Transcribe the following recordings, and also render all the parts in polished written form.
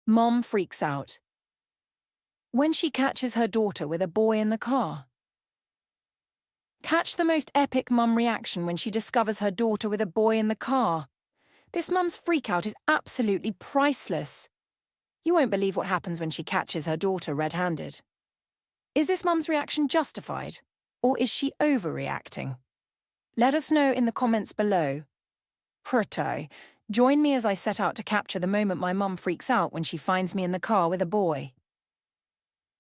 Mom freaks out when she catches her daughter with a boy in the car. Catch the most epic mum reaction when she discovers her daughter with a boy in the car. This mum's freakout is absolutely priceless. You won't believe what happens when she catches her daughter red-handed. Is this mum's reaction justified, or is she overreacting? Let us know in the comments below. Prito, join me as I set out to capture the moment my mum freaks out when she finds me in the car with a boy.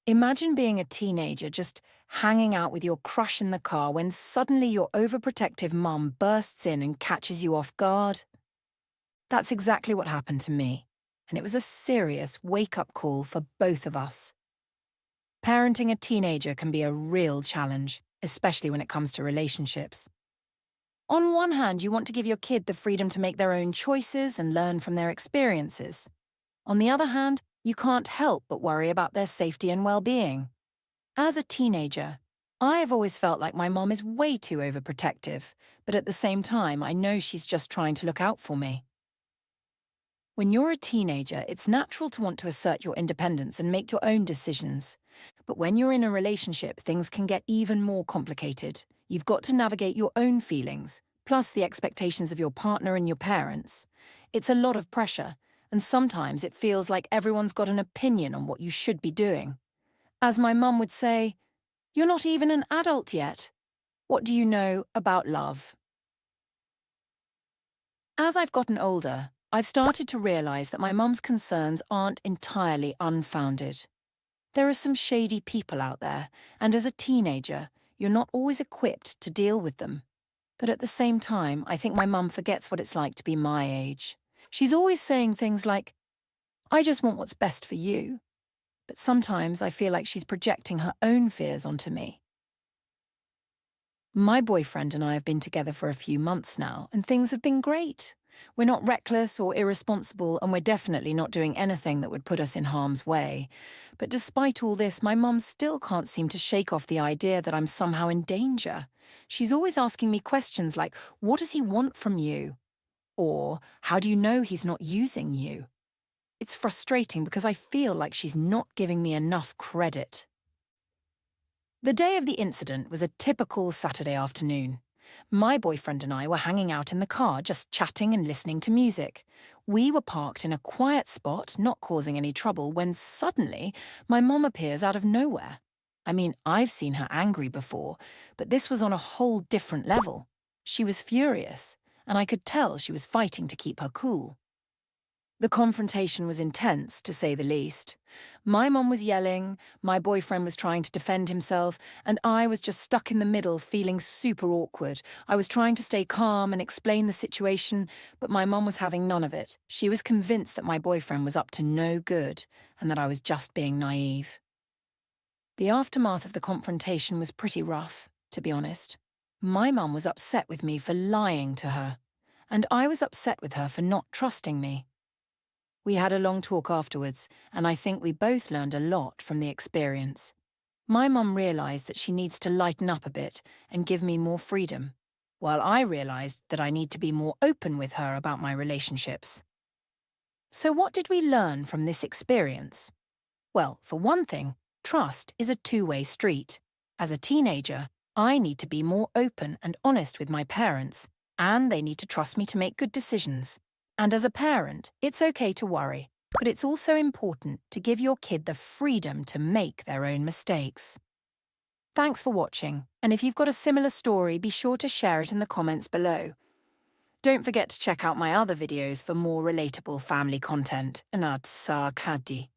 Imagine being a teenager just hanging out with your crush in the car when suddenly your overprotective mum bursts in and catches you off guard. That's exactly what happened to me, and it was a serious wake-up call for both of us. Parenting a teenager can be a real challenge, especially when it comes to relationships. On one hand, you want to give your kid the freedom to make their own choices and learn from their experiences. On the other hand, you can't help but worry about their safety and well-being. As a teenager, I've always felt like my mom is way too overprotective, but at the same time, I know she's just trying to look out for me. When you're a teenager, it's natural to want to assert your independence and make your own decisions. But when you're in a relationship, things can get even more complicated. You've got to navigate your own feelings, plus the expectations of your partner and your parents. It's a lot of pressure, and sometimes it feels like everyone's got an opinion on what you should be doing. As my mum would say, "You're not even an adult yet. What do you know about love?" As I've gotten older, I've started to realize that my mum's concerns aren't entirely unfounded. There are some shady people out there, and as a teenager, you're not always equipped to deal with them. But at the same time, I think my mum forgets what it's like to be my age. She's always saying things like, "I just want what's best for you." But sometimes I feel like she's projecting her own fears onto me. My boyfriend and I have been together for a few months now, and things have been great. We're not reckless or irresponsible, and we're definitely not doing anything that would put us in harm's way. But despite all this, my mum still can't seem to shake off the idea that I'm somehow in danger. She's always asking me questions like, "What does he want from you?" Or, "How do you know he's not using you?" It's frustrating because I feel like she's not giving me enough credit. The day of the incident was a typical Saturday afternoon. My boyfriend and I were hanging out in the car, just chatting and listening to music. We were parked in a quiet spot, not causing any trouble, when suddenly my mom appears out of nowhere. I mean, I've seen her angry before, but this was on a whole different level. She was furious, and I could tell she was fighting to keep her cool. The confrontation was intense, to say the least. My mom was yelling, my boyfriend was trying to defend himself, and I was just stuck in the middle, feeling super awkward. I was trying to stay calm and explain the situation, but my mom was having none of it. She was convinced that my boyfriend was up to no good, and that I was just being naive. The aftermath of the confrontation was pretty rough, to be honest. My mom was upset with me for lying to her, and I was upset with her for not trusting me. We had a long talk afterwards, and I think we both learned a lot from the experience. My mum realised that she needs to lighten up a bit and give me more freedom, while I realised that I need to be more open with her about my relationships. So what did we learn from this experience? Well, for one thing, trust is a two-way street. As a teenager, I need to be more open and honest with my parents, and they need to trust me to make good decisions. And as a parent, it's okay to worry, but it's also important to give your kid the freedom to make their own mistakes. Thanks for watching, and if you've got a similar story, be sure to share it in the comments below. Don't forget to check out my other videos for more relatable family content. Anad Sa Kadi.